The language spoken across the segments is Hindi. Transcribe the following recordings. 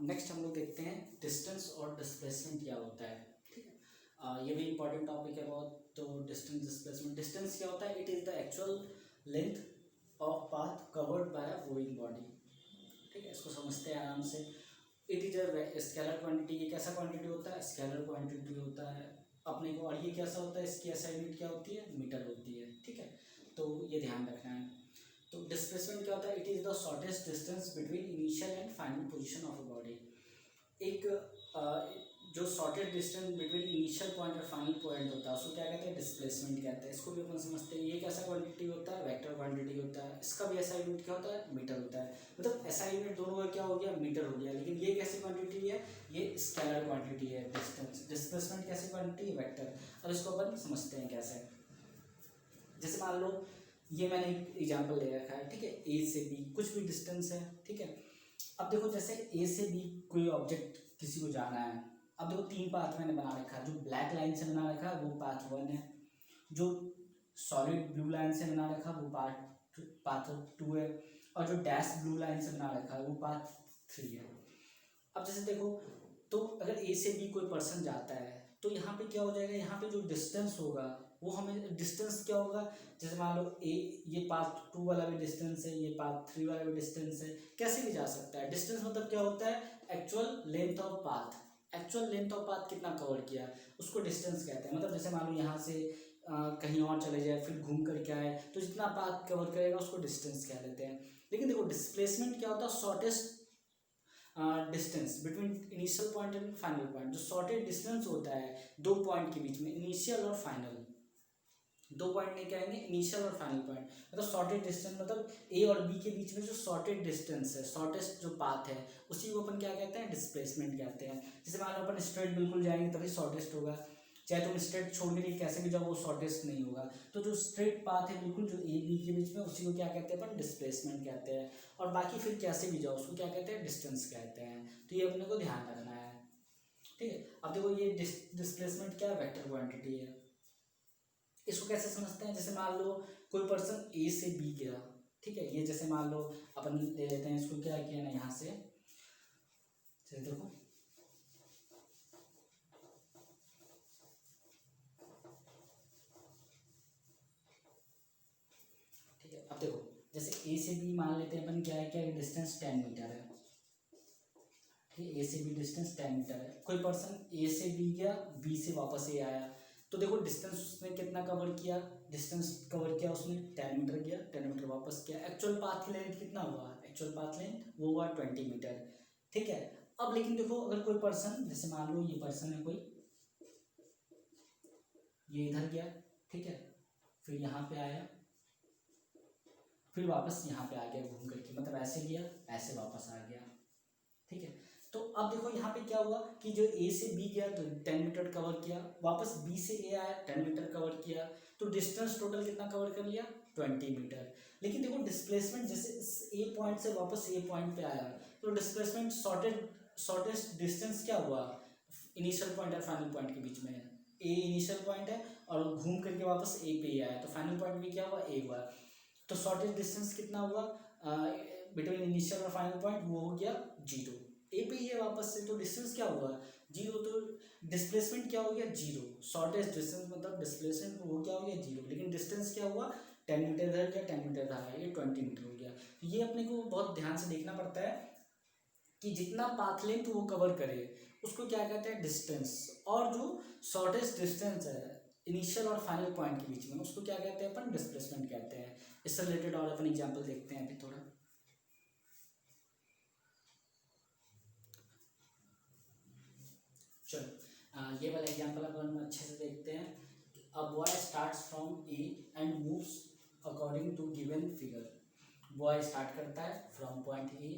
नेक्स्ट हम लोग देखते हैं डिस्टेंस और डिस्प्लेसमेंट क्या होता है। ठीक है, ये भी इंपॉर्टेंट टॉपिक है बहुत। तो डिस्टेंस डिस्प्लेसमेंट, डिस्टेंस क्या होता है? It is the actual length of path covered by a moving body. ठीक है, इसको समझते हैं आराम से। It is a scalar quantity. ये कैसा क्वांटिटी होता है? स्केलर क्वांटिटी होता है अपने को। और ये कैसा होता है? इसकी एसआई यूनिट क्या होती है? मीटर होती है। ठीक है, तो ये ध्यान रखना है। तो डिस्प्लेसमेंट क्या होता है? It is the shortest distance between initial and final position of a body. एक जो shortest distance between initial point और फाइनल पॉइंट होता है उसको क्या कहते हैं? डिस्प्लेसमेंट कहते हैं। इसको भी अपन समझते हैं। ये कैसा क्वांटिटी होता है? वेक्टर क्वांटिटी होता है। इसका भी एसआई यूनिट क्या होता है? मीटर होता है। मतलब एसआई यूनिट दोनों का क्या हो गया? मीटर हो गया। लेकिन ये कैसी क्वांटिटी है? ये स्केलर क्वांटिटी है। डिस्टेंस डिस्प्लेसमेंट कैसी क्वांटिटी है? वेक्टर। अब इसको अपन समझते हैं कैसे। जैसे मान लो ये मैंने एक एग्जाम्पल ले रखा है। ठीक है, ए से बी कुछ भी डिस्टेंस है। ठीक है, अब देखो जैसे ए से बी कोई ऑब्जेक्ट किसी को जाना है। अब देखो तीन पाथ मैंने बना रखा है। जो ब्लैक लाइन से बना रखा है वो पाथ 1 है। जो सॉलिड ब्लू लाइन से बना रखा है वो पाथ 2 है। और जो डैश ब्लू लाइन से बना रखा है वो पाथ 3 है। अब जैसे देखो, तो अगर ए से बी कोई पर्सन जाता है तो यहाँ पे क्या हो जाएगा? यहाँ पे जो डिस्टेंस होगा वो हमें डिस्टेंस क्या होगा? जैसे मान लो ए, ये पाथ 2 वाला भी डिस्टेंस है, ये पाथ 3 वाला भी डिस्टेंस है। कैसे भी जा सकता है। डिस्टेंस मतलब क्या होता है? Actual length of path. Actual length of path कितना कवर किया उसको डिस्टेंस कहते हैं। मतलब जैसे मान लो यहाँ से कहीं और चले जाए फिर घूम करके आए तो जितना पाथ कवर करेगा उसको डिस्टेंस कह लेते हैं। लेकिन देखो डिस्प्लेसमेंट क्या होता है? Shortest distance between initial point and final point. जो शॉर्टेस्ट डिस्टेंस होता है दो पॉइंट के बीच में, इनिशियल और फाइनल। दो पॉइंट नहीं कहेंगे, इनिशियल और फाइनल पॉइंट। मतलब शॉर्टेस्ट डिस्टेंस मतलब ए और बी के बीच में जो शॉर्टेस्ट डिस्टेंस है, शॉर्टेस्ट जो पाथ है उसी को अपन क्या कहते हैं? डिस्प्लेसमेंट कहते हैं। जैसे मान लो अपन स्ट्रेट बिल्कुल जाएंगे तभी शॉर्टेस्ट होगा। चाहे तुम स्ट्रेट छोड़ के कैसे भी जाओ वो शॉर्टेस्ट नहीं होगा। तो जो स्ट्रेट पाथ है बिल्कुल जो ए बी के बीच में उसी को क्या कहते हैं? अपन डिस्प्लेसमेंट कहते हैं। और बाकी फिर कैसे भी जाओ उसको क्या कहते हैं? डिस्टेंस कहते हैं। तो ये अपने को ध्यान रखना है। ठीक है, अब देखो ये डिस्प्लेसमेंट क्या है? वेक्टर क्वांटिटी है। इसको कैसे समझते हैं? जैसे मान लो कोई पर्सन ए से बी गया। ठीक है, ये जैसे मान लो अपन ले लेते हैं इसको, क्या किया ना यहाँ से। जैसे देखो ठीक है, अब देखो जैसे ए से बी मान लेते हैं अपन, क्या है? क्या डिस्टेंस 10 मीटर है। ठीक है, ए से बी डिस्टेंस 10 मीटर है। कोई पर्सन ए से बी गया, बी से वापस ए आया। तो देखो डिस्टेंस उसने कितना कवर किया? डिस्टेंस कवर किया उसने 10 मीटर गया, 10 मीटर वापस किया। एक्चुअल पाथ की लेंथ कितना हुआ? एक्चुअल पाथ लेंथ वो हुआ 20 मीटर। ठीक है, अब लेकिन देखो अगर कोई पर्सन, जैसे मान लो ये पर्सन है कोई, ये इधर गया। ठीक है, फिर यहाँ पे आया, फिर वापस यहाँ पे आ गया घूम करके। मतलब ऐसे गया, ऐसे वापस आ गया। ठीक है, तो अब देखो यहाँ पे क्या हुआ कि जो ए से बी गया तो 10 मीटर कवर किया, वापस बी से ए आया 10 मीटर कवर किया। तो डिस्टेंस टोटल कितना कवर कर लिया? 20 मीटर। लेकिन देखो डिस्प्लेसमेंट जैसे ए पॉइंट से वापस ए पॉइंट पे आया तो डिस्प्लेसमेंट शॉर्टेस्ट डिस्टेंस क्या हुआ? इनिशियल पॉइंट और फाइनल पॉइंट के बीच में। ए इनिशियल पॉइंट है और घूम करके वापस ए पे आया तो फाइनल पॉइंट भी क्या हुआ? ए हुआ। तो शॉर्टेस्ट डिस्टेंस कितना हुआ बिटवीन इनिशियल और फाइनल पॉइंट? वो हो गया 0। ए पे ही है वापस से तो डिस्टेंस क्या हुआ? 0। तो डिस्प्लेसमेंट क्या हो गया? 0। शॉर्टेस्ट डिस्टेंस मतलब डिस्प्लेसमेंट वो क्या हो गया? 0। लेकिन डिस्टेंस क्या हुआ? 10 मीटर इधर गया, 10 मीटर इधर आया, ये 20 मीटर हो गया। तो ये अपने को बहुत ध्यान से देखना पड़ता है कि जितना पाथ लेंथ वो कवर करे उसको क्या कहते हैं? डिस्टेंस। और जो शॉर्टेस्ट डिस्टेंस है इनिशियल और फाइनल पॉइंट के बीच में उसको क्या कहते हैं? अपन डिस्प्लेसमेंट कहते हैं। इससे रिलेटेड और अपन एग्जांपल देखते हैं अभी थोड़ा। चलो ये वाला एग्जांपल अपन अच्छे से देखते हैं। A boy starts from A and moves according to given figure. Boy start करता है from point A,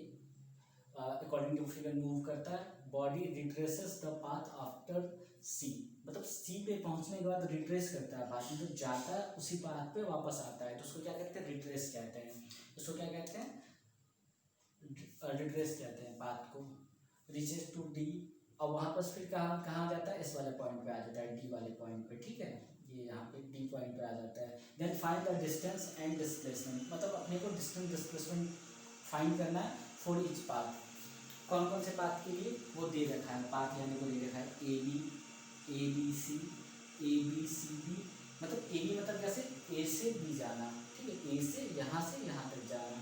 according to figure move करता है। Body retraces the path after C, मतलब सी पे पहुंचने के बाद रिट्रेस करता है पाथ, मतलब जाता है उसी पाथ पे वापस आता है तो उसको क्या कहते हैं? रिट्रेस कहते हैं। इसको क्या कहते हैं? रिट्रेस कहते हैं पाथ को। रीचेस टू डी, और वहाँ पर फिर कहाँ कहाँ जाता है? इस वाले पॉइंट पे आ जाता है, डी वाले पॉइंट पे। ठीक है, ये यहाँ पे डी पॉइंट पे आ जाता है। Then find the distance and displacement, मतलब अपने को डिस्टेंस डिस्प्लेसमेंट फाइंड करना है फॉर ईच पाथ। कौन कौन से पाथ के लिए वो दे रखा है, पाथ यानी को दे रखा है ए बी सी बी, मतलब ए बी मतलब कैसे, ए से बी जाना, ठीक है, ए से यहाँ तक जाना,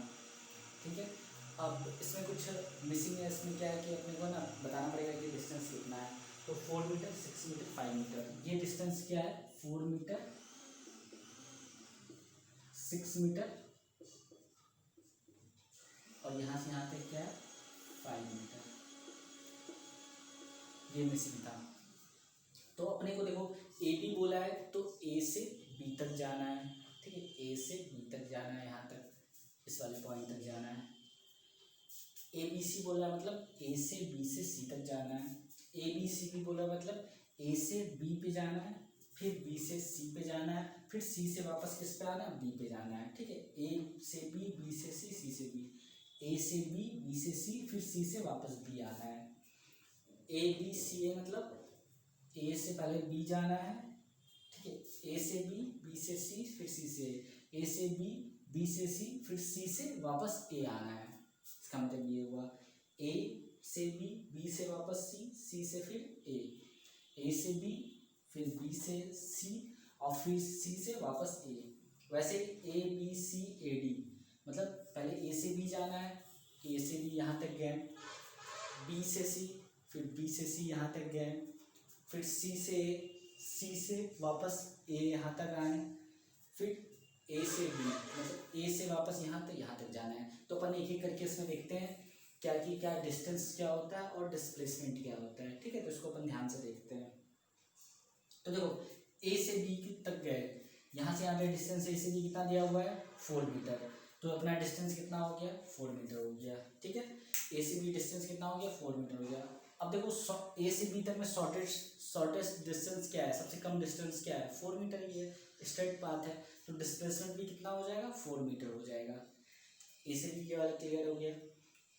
ठीक है। अब इसमें कुछ मिसिंग है, इसमें क्या है कि अपने को ना बताना पड़ेगा कि डिस्टेंस कितना है। तो 4 मीटर, 6 मीटर, 5 मीटर, ये डिस्टेंस क्या है, 4 मीटर, 6 मीटर, और यहाँ से यहाँ तक क्या है 5 मीटर, ये मिसिंग था। तो अपने को देखो ए बी बोला है तो ए से बी तक जाना है, ठीक है, ए से बी तक जाना है, यहाँ तक इस वाले पॉइंट तक जाना है। ए बी सी बोला मतलब ए से बी से सी तक जाना है। ए बी सी भी बोला मतलब ए से बी पे जाना है, फिर बी से सी पे जाना है, फिर सी से वापस किस पे आना है, बी पे जाना है, ठीक है। ए से बी से सी, सी से बी, ए से बी से सी, फिर सी से वापस बी आना है। ए बी सी ए मतलब ए से पहले बी जाना है, ठीक है, ए से बी से सी, फिर सी से ए से बी से सी, फिर सी से वापस ए आना है। इसका मतलब ये हुआ ए से बी से वापस सी से फिर ए से बी, फिर बी से सी, और फिर सी से वापस ए। वैसे A B C A D मतलब पहले ए से बी जाना है, ए से बी यहाँ तक गए, बी से सी, फिर बी से सी यहाँ तक गए, फिर सी से वापस ए यहाँ तक आए, फिर ए से बी मतलब ए से वापस यहाँ तक जाना है। तो अपन एक एक करके इसमें देखते हैं क्या डिस्टेंस क्या होता है और डिस्प्लेसमेंट क्या होता है, ठीक है। तो इसको अपन ध्यान से देखते हैं। तो देखो ए से बी तक गए, यहाँ से यहाँ पे डिस्टेंस ए से बी कितना दिया हुआ है 4 मीटर, तो अपना डिस्टेंस कितना हो गया 4 मीटर हो गया, ठीक है। ए से बी डिस्टेंस कितना हो गया 4 मीटर हो गया। अब देखो ए से बी तक में शॉर्टेस्ट डिस्टेंस क्या है, सबसे कम डिस्टेंस क्या है 4 मीटर ही है, स्ट्रेट पाथ है, तो डिस्प्लेसमेंट भी कितना हो जाएगा 4 मीटर हो जाएगा। ए से बी ये वाला क्लियर हो गया।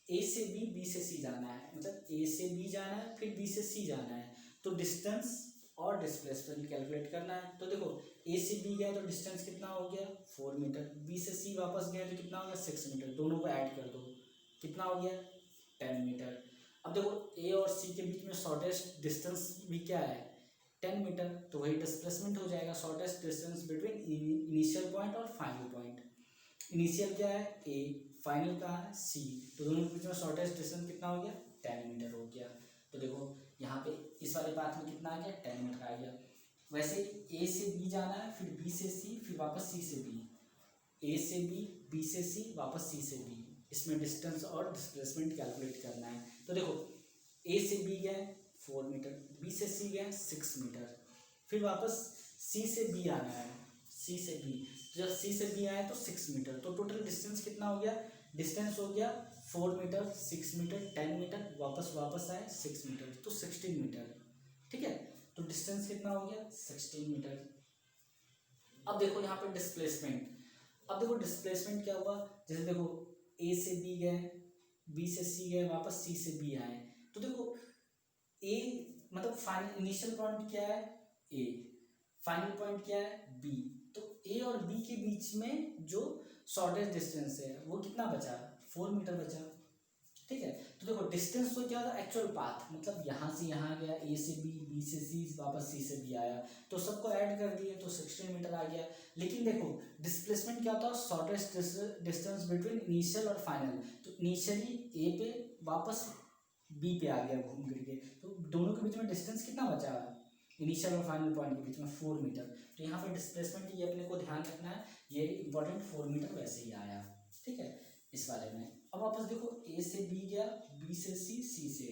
ए से बी से सी जाना है, मतलब ए से बी जाना है फिर बी से सी जाना है, तो डिस्टेंस और डिस्प्लेसमेंट कैलकुलेट करना है। तो देखो ए से बी गया तो डिस्टेंस कितना हो गया 4 मीटर, बी से सी वापस गया तो कितना हो गया 6 मीटर, दोनों को ऐड कर दो कितना हो गया 10 मीटर। अब देखो ए और सी के बीच में शॉर्टेस्ट डिस्टेंस भी क्या है 10 मीटर, तो वही डिस्प्लेसमेंट हो जाएगा, shortest distance between initial point और फाइनल पॉइंट। इनिशियल क्या है ए, फाइनल कहाँ है सी, तो दोनों के बीच में शॉर्टेस्ट डिस्टेंस कितना हो गया 10 मीटर हो गया। तो देखो यहाँ पे इस वाले पाथ में कितना आ गया 10 मीटर आ गया। वैसे ए से बी जाना है, फिर बी से सी, फिर वापस सी से बी, ए से बी से सी, वापस सी से बी, इसमें डिस्टेंस और डिस्प्लेसमेंट कैलकुलेट करना है। तो देखो ए से बी गए 4 मीटर, बी से सी गए 6 मीटर, फिर वापस सी से बी आना है, सी से बी, जब सी से बी आए तो 6 मीटर, तो टोटल डिस्टेंस कितना हो गया, डिस्टेंस हो गया 4 मीटर, 6 मीटर, 10 मीटर, वापस आए 6 मीटर, तो 16 मीटर, ठीक है। तो डिस्टेंस कितना हो गया 16 मीटर। अब देखो यहाँ पे डिस्प्लेसमेंट, अब देखो डिस्प्लेसमेंट क्या हुआ, जैसे देखो ए से बी गए, बी से सी गए, वापस सी से बी आए, तो देखो ए मतलब फाइनल इनिशियल पॉइंट क्या है ए, फाइनल पॉइंट क्या है बी, तो ए और बी के बीच में जो शॉर्टेस्ट डिस्टेंस है वो कितना बचा 4 मीटर बचा, ठीक है। तो देखो डिस्टेंस तो क्या था एक्चुअल पाथ, मतलब यहाँ से यहाँ गया ए से बी, बी से सी, वापस सी से बी आया, तो सबको ऐड कर दिए तो 16 मीटर आ गया। लेकिन देखो डिस्प्लेसमेंट क्या होता है शॉर्टेस्ट डिस्टेंस बिटवीन इनिशियल और फाइनल, तो इनिशियली ए पे वापस बी पे आ गया घूम फिर के, तो दोनों के बीच में डिस्टेंस कितना बचा इनिशियल और फाइनल पॉइंट के बीच में 4 मीटर। तो यहाँ पे डिस्प्लेसमेंट ये अपने को ध्यान रखना है, ये इंपॉर्टेंट 4 मीटर वैसे ही आया, ठीक है इस वाले में। अब वापस देखो ए से बी गया, बी से सी, सी से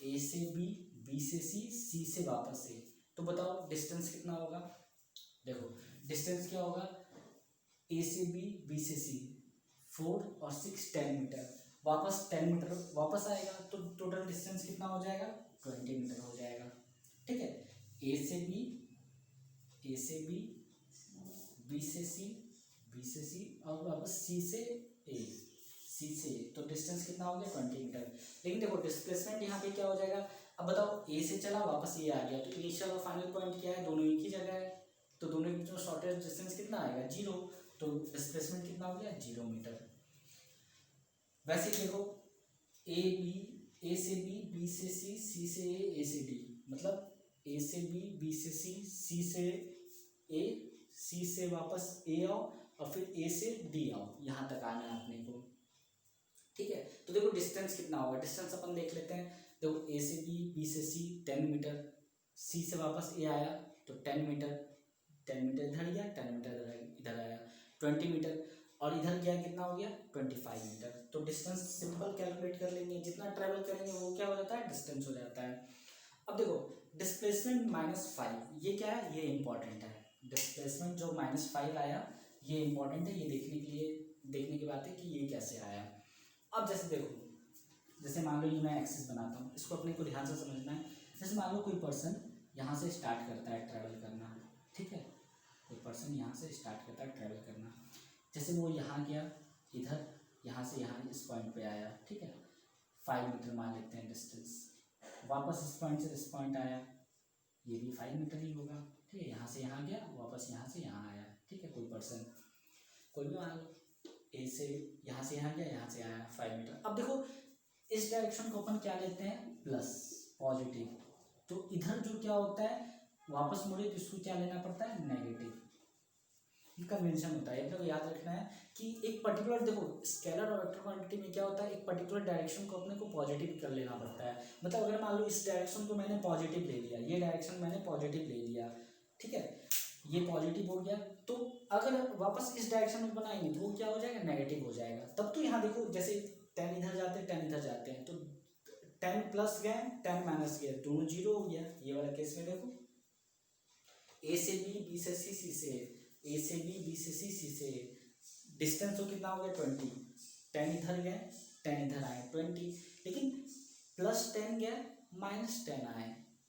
ए से बी से सी, सी से वापस ए, तो बताओ डिस्टेंस कितना होगा, देखो डिस्टेंस क्या होगा ए से बी से सी 4 और 6 10 मीटर, वापस 10 मीटर वापस आएगा, तो टोटल डिस्टेंस कितना हो जाएगा 20 मीटर हो जाएगा, ठीक है। ए से बी, बी से सी, बी से सी, और वापस सी से ए, तो डिस्टेंस कितना हो गया 20 मीटर। लेकिन देखो डिस्प्लेसमेंट यहाँ पे क्या हो जाएगा, अब बताओ ए से चला वापस ये आ गया, तो इनिशियल और फाइनल पॉइंट क्या है दोनों एक ही जगह है, तो दोनों के बीच में शॉर्टेस्ट डिस्टेंस कितना आएगा 0, तो डिस्प्लेसमेंट कितना हो गया 0 मीटर। वैसे देखो ए से बी से सी से ए से डी, मतलब ए से बी से सी से ए, सी से वापस ए आओ और फिर ए से डी आओ, यहाँ तक आना है अपने को। ठीक है, तो देखो डिस्टेंस कितना होगा, डिस्टेंस अपन देख लेते हैं। देखो ए से बी से सी 10 मीटर, सी से वापस ए आया तो 10 मीटर, 10 मीटर इधर गया, 10 मीटर इधर आया, 20 मीटर, और इधर गया कितना हो गया 25 मीटर। तो डिस्टेंस सिंपल कैलकुलेट कर लेंगे, जितना ट्रेवल करेंगे वो क्या हो जाता है, डिस्टेंस हो जाता है। अब देखो डिस्प्लेसमेंट -5, ये क्या है, ये इंपॉर्टेंट है। डिस्प्लेसमेंट जो -5 आया ये इंपॉर्टेंट है, ये देखने की बात है कि ये कैसे आया। अब जैसे देखो, जैसे मान लो ये मैं एक्सिस बनाता हूँ, इसको अपने को ध्यान से समझना है। जैसे मान लो कोई पर्सन यहाँ से स्टार्ट करता है ट्रैवल करना, ठीक है, कोई पर्सन यहाँ से स्टार्ट करता है ट्रैवल करना, जैसे वो यहाँ गया इधर, यहाँ से यहाँ इस पॉइंट पे आया, ठीक है, 5 मीटर मान लेते हैं डिस्टेंस, वापस इस पॉइंट से इस पॉइंट आया, ये भी 5 मीटर ही होगा, ठीक है, यहाँ से यहाँ गया, वापस यहाँ से यहाँ आया, ठीक है, कोई पर्सन कोई भी मान लो ए से यहाँ से यहाँ गया, यहाँ से आया 5 मीटर। अब देखो इस डायरेक्शन को अपन क्या लेते हैं, प्लस, पॉजिटिव, तो इधर जो क्या होता है वापस मुड़े तो इसको क्या लेना पड़ता है, नेगेटिव। इनका मेंशन होता है, अपने को याद रखना है कि एक पर्टिकुलर, देखो स्केलर और वेक्टर क्वांटिटी में क्या होता है, एक पर्टिकुलर डायरेक्शन को अपने को पॉजिटिव कर लेना पड़ता है। मतलब अगर मान लो इस डायरेक्शन को मैंने पॉजिटिव ले लिया, ये डायरेक्शन मैंने पॉजिटिव ले लिया, ठीक है, ये पॉजिटिव हो गया, तो अगर वापस इस डायरेक्शन में बनाएंगे तो वो क्या हो जाएगा, नेगेटिव हो जाएगा। तब तो यहाँ देखो जैसे 10 इधर जाते हैं 10 इधर जाते हैं, तो 10 प्लस गए 10 माइनस गए, दोनों जीरो हो गया। ये वाला केस में देखो ए से बी से सी से ए से बी से सी से डिस्टेंस तो कितना हो गया 20, 10 इधर गए 10 इधर आए 20, लेकिन +10 गया -10 आए,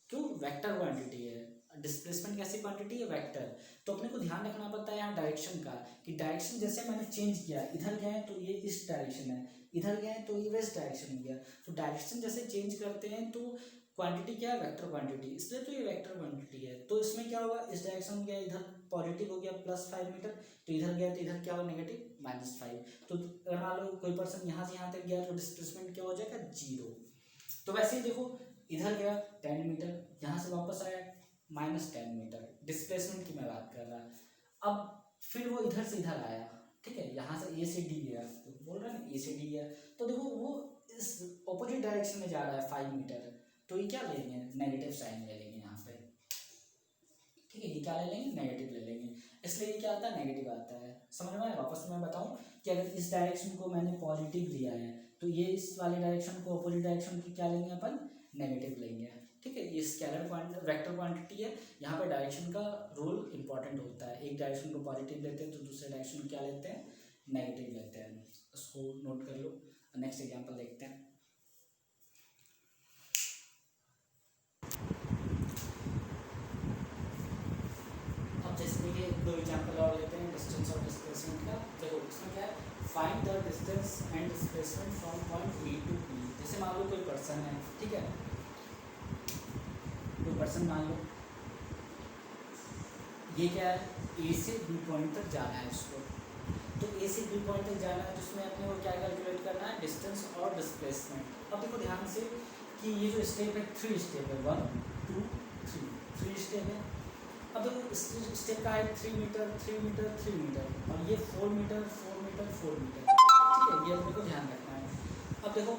क्यों, वेक्टर क्वांटिटी है। डिस्प्लेसमेंट कैसी क्वांटिटी है, वेक्टर। तो अपने को ध्यान रखना पड़ता है यहाँ डायरेक्शन का, कि डायरेक्शन जैसे मैंने चेंज किया, इधर गए तो ये इस डायरेक्शन है, इधर गए तो ये वेस्ट डायरेक्शन हो गया। तो डायरेक्शन जैसे चेंज करते हैं तो क्वांटिटी क्या है, वेक्टर क्वांटिटी, इसलिए तो ये वेक्टर क्वांटिटी है। तो इसमें क्या होगा, इस डायरेक्शन में गया, इधर पॉजिटिव हो गया +5 मीटर, तो इधर गया तो इधर क्या होगा, नेगेटिव -5। तो अगर मान लो कोई पर्सन यहाँ से यहाँ तक गया तो डिस्प्लेसमेंट क्या हो जाएगा, 0। तो वैसे ही देखो इधर गया 10 मीटर, यहाँ से वापस आया -10 मीटर, डिस्प्लेसमेंट की मैं बात कर रहा। अब फिर वो इधर से इधर आया, ठीक है, यहाँ से ए से डी गया, तो बोल रहा है ना ए से डी गया, तो देखो वो इस ऑपोजिट डायरेक्शन में जा रहा है 5 मीटर, तो ये क्या लेंगे, नेगेटिव साइन ले लेंगे यहाँ पे, ठीक है, ये क्या ले लेंगे, नेगेटिव ले लेंगे, इसलिए ये क्या आता है, नेगेटिव आता है। समझ में आया। वापस मैं बताऊँ कि अगर इस डायरेक्शन को मैंने पॉजिटिव लिया है तो ये इस वाले डायरेक्शन को, अपोजिट डायरेक्शन की क्या लेंगे अपन, नेगेटिव लेंगे, ठीक है। ये स्केलर वेक्टर क्वांटिटी है, यहाँ पे डायरेक्शन का रोल इंपॉर्टेंट होता है। एक डायरेक्शन को पॉजिटिव लेते हैं तो दूसरे डायरेक्शन को क्या लेते हैं, नेगेटिव लेते हैं। उसको नोट कर लो। नेक्स्ट एग्जांपल देखते हैं। अब जैसे देखिए दो एग्जांपल और लेते हैं डिस्टेंस और डिस्प्लेसमेंट का। देखो इसमें क्या है, find the distance and displacement from point A to B. जैसे मान लो कोई पर्सन है, ठीक है, कोई पर्सन मान लो ये क्या है, ए से बी पॉइंट तक जाना है इसको। तो ए से बी पॉइंट तक जाना है तो उसमें अपने को क्या कैलकुलेट करना है, डिस्टेंस और डिस्प्लेसमेंट। अब देखो ध्यान से कि ये जो स्टेप है 3 स्टेप है, 1 2 3 स्टेप है। अब देखो इस स्टेप का है 3 मीटर 3 मीटर 3 मीटर और ये 4 मीटर 4 मीटर 4 मीटर, ठीक है, ये अपने को ध्यान रखना है। अब देखो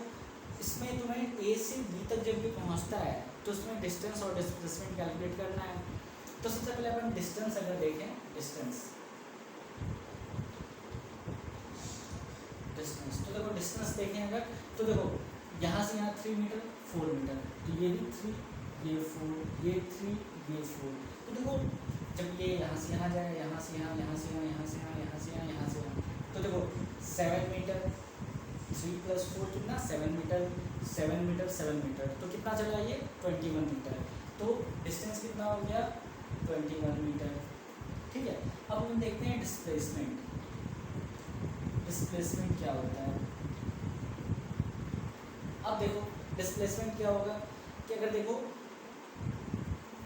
इसमें तुम्हें ए से बी तक जब ये पहुँचता है तो उसमें डिस्टेंस और डिस्प्लेसमेंट कैलकुलेट करना है। तो सबसे पहले अपन डिस्टेंस अगर देखें, डिस्टेंस तो देखो डिस्टेंस देखें अगर, तो देखो यहाँ से यहाँ 3 मीटर 4 मीटर, तो ये भी 3 ये 4 ये 3 ये 4। तो देखो जब ये यहाँ से यहाँ जाएगा, यहाँ से यहाँ, यहाँ से यहाँ, यहाँ से यहाँ, यहाँ से यहाँ, यहाँ से यहाँ, तो देखो 7 मीटर 3 + 4 कितना, 7 मीटर 7 मीटर 7 मीटर, तो कितना चला ये 21 मीटर। तो डिस्टेंस कितना हो गया 21 मीटर, ठीक है। अब हम देखते हैं डिस्प्लेसमेंट। डिस्प्लेसमेंट क्या होता है, अब देखो डिस्प्लेसमेंट क्या होगा कि अगर देखो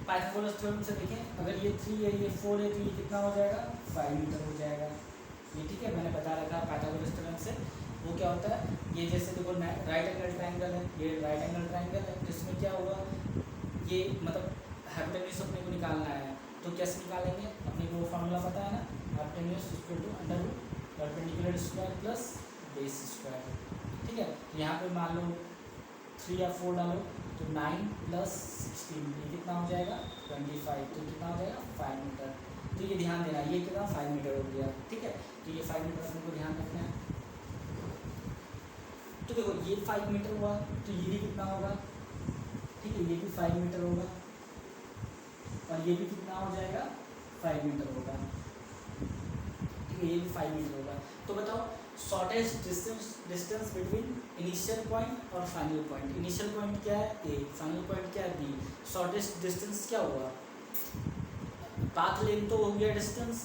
पाइथागोरस थ्योरम से देखें, अगर ये 3 है ये 4 है तो ये कितना हो जाएगा 5 मीटर हो जाएगा, ये ठीक है, मैंने बता रखा पाइथागोरस थ्योरम से वो क्या होता है, ये जैसे देखो राइट एंगल ट्राइंगल है, ये राइट एंगल ट्राइंगल है, तो इसमें क्या होगा, ये मतलब हाइपोटेन्यूज अपने को निकालना है, तो कैसे निकालेंगे, अपने को वो फार्मूला पता है ना, hypotenuse equal to under root perpendicular square plus base square. ठीक है, तो यहाँ पे मान लो 3 या 4 डालो, तो 9 प्लस 16 ये कितना हो जाएगा 25, तो कितना हो जाएगा 5 मीटर। तो ये ध्यान देना, ये कितना 5 मीटर हो गया। ठीक है, तो ये 5 मीटर अपने को ध्यान रखना है। तो देखो ये 5 मीटर हुआ, तो ये भी कितना होगा, ठीक है, ये भी 5 मीटर होगा, और ये भी कितना हो जाएगा 5 मीटर होगा। ठीक है, ये भी 5 मीटर होगा। तो बताओ shortest distance between initial point और फाइनल पॉइंट। इनिशियल पॉइंट क्या है ए, फाइनल पॉइंट क्या है बी। शॉर्टेस्ट डिस्टेंस क्या हुआ, पाथ लेंथ तो हो गया डिस्टेंस,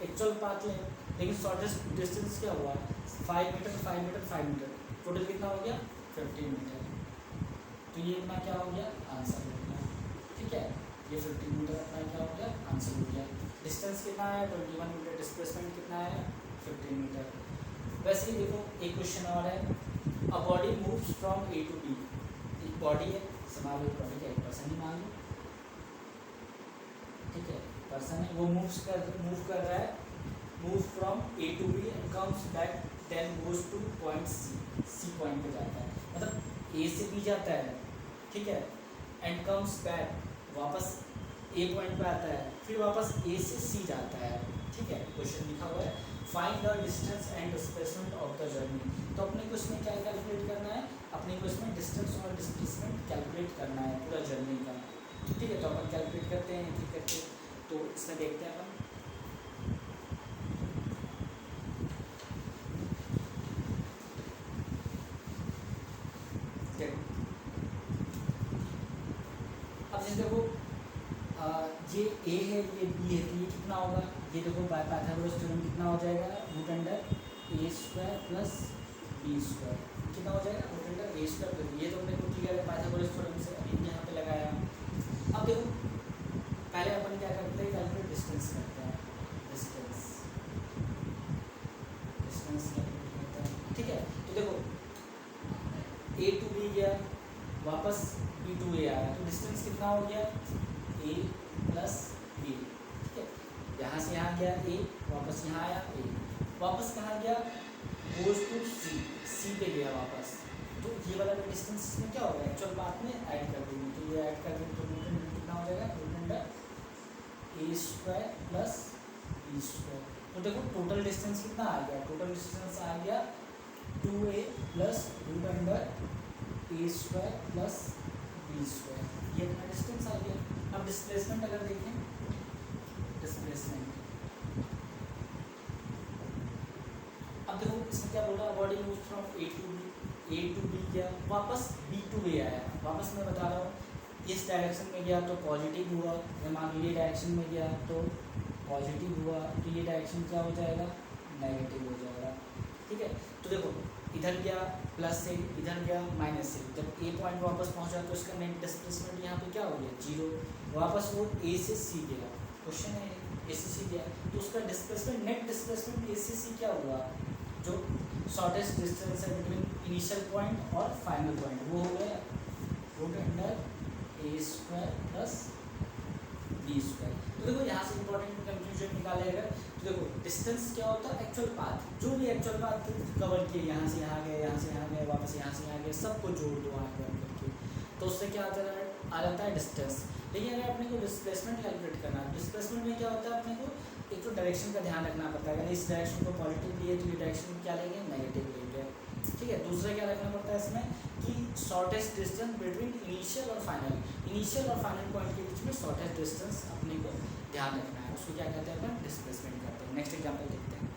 एक्चुअल पाथ लेंथ, लेकिन शॉर्टेस्ट डिस्टेंस क्या हुआ 5 मीटर 5 मीटर 5 मीटर, टोटल कितना हो गया 15 मीटर। तो ये इतना क्या हो गया आंसर हो गया। ठीक है, ये 15 मीटर अपना क्या हो गया आंसर हो गया। डिस्टेंस कितना है 21 मीटर, डिस्प्लेसमेंट कितना है 15 मीटर। वैसे ही देखो एक क्वेश्चन और है, a body moves from A to B. एक बॉडी है, समान लो बॉडी का एक पर्सन ही मान लो, ठीक है पर्सन है, वो मूव कर रहा है, move from A to B and comes back, then goes to point C. C point पे जाता है, मतलब ए से बी जाता है, ठीक है, एंड कम्स बैक, वापस ए पॉइंट पे आता है, फिर वापस ए से सी जाता है। ठीक है, क्वेश्चन लिखा हुआ है find the distance and displacement of the journey. तो अपने को इसमें क्या कैलकुलेट करना है, अपने को इसमें डिस्टेंस और डिस्प्लेसमेंट कैलकुलेट करना है पूरा जर्नी का। ठीक है, तो अपन कैलकुलेट करते हैं ठीक करके, तो इसमें देखते हैं अपन। अब जैसे देखो ये ए है ये बी है, तो ये कितना होगा, ये देखो बाय पाइथागोरस थ्योरम कितना हो जाएगा रूट अंडर ए स्क्वायर प्लस बी स्क्वायर, कितना हो जाएगा रूट अंडर ए स्क्वायर प्लस, ये तो अपने को क्लियर है पाइथागोरस थ्योरम से, अभी यहाँ पे लगाया। अब देखो पहले अपन क्या करते हैं, कैलकुलेट डिस्टेंस करते हैं, डिस्टेंस कैलकुलेट करते हैं। ठीक है, तो देखो ए टू बी गया, वापस बी टू ए आया, तो डिस्टेंस कितना हो गया ए प्लस बी। ठीक है, यहाँ से यहाँ गया ए, वापस यहाँ आया ए, वापस कहाँ गया गोज टू सी, सी पे गया वापस। तो ये वाला डिस्टेंस इसमें क्या होगा एक्चुअल पाथ में ऐड कर देंगे, तो ये ऐड कर देंगे तो रूट कितना हो जाएगा रूट अंडर ए स्क्वायर प्लस बी स्क्वायर। तो देखो टोटल डिस्टेंस कितना आ गया, टोटल डिस्टेंस आ गया 2a प्लस रूट अंडर ए स्क्वायर प्लस बी स्क्वायर, ये अपना डिस्टेंस आ गया। अब डिस्प्लेसमेंट अगर देखें, डिस्प्लेसमेंट अब देखो इसमें क्या बोल रहा है, body move from A to B गया, वापस बी टू ए आया, वापस मैं बता रहा हूँ इस डायरेक्शन में गया तो पॉजिटिव हुआ, मैं मान लो ये डायरेक्शन में गया तो पॉजिटिव हुआ, तो ये डायरेक्शन क्या हो जाएगा नेगेटिव हो जाएगा। ठीक है, तो देखो इधर गया प्लस से, इधर गया माइनस से, जब ए पॉइंट वापस पहुंचा तो इसका नेट डिस्प्लेसमेंट यहाँ पे क्या हो गया 0, वापस वो ए से सी गया, क्वेश्चन है ए से सी गया, तो उसका डिस्प्लेसमेंट नेट डिस्प्लेसमेंट ए से सी क्या हुआ, जो शॉर्टेस्ट डिस्टेंस है बिटवीन इनिशियल पॉइंट और फाइनल पॉइंट, वो हो गया रूट अंडर ए स्क्वायर प्लस बी स्क्वायर। तो देखो यहाँ से इंपॉर्टेंट कंक्लूजन निकालेगा, तो देखो डिस्टेंस क्या होता है एक्चुअल पाथ, जो भी एक्चुअल पाथ कवर किए, यहाँ से यहाँ गए, यहाँ से यहाँ गए, वापस यहाँ से यहाँ गए, सबको जोड़ दो आगे करके, तो उससे क्या आ जाता है डिस्टेंस। लेकिन अगर अपने को डिस्प्लेसमेंट कैलकुलेट करना है, डिस्प्लेसमेंट में क्या होता है अपने को एक तो डायरेक्शन का ध्यान रखना पड़ता है, अगर इस डायरेक्शन को पॉजिटिव लिए तो ये डायरेक्शन क्या लेंगे नेगेटिव लेंगे। ठीक है, दूसरा क्या रखना पड़ता है इसमें कि शॉर्टेस्ट डिस्टेंस बिटवीन इनिशियल और फाइनल, इनिशियल और फाइनल पॉइंट के बीच में शॉर्टेस्ट डिस्टेंस अपने को ध्यान रखना है, उसको क्या कहते हैं अपन डिस्प्लेसमेंट करते हैं। नेक्स्ट एग्जाम्पल देखते हैं।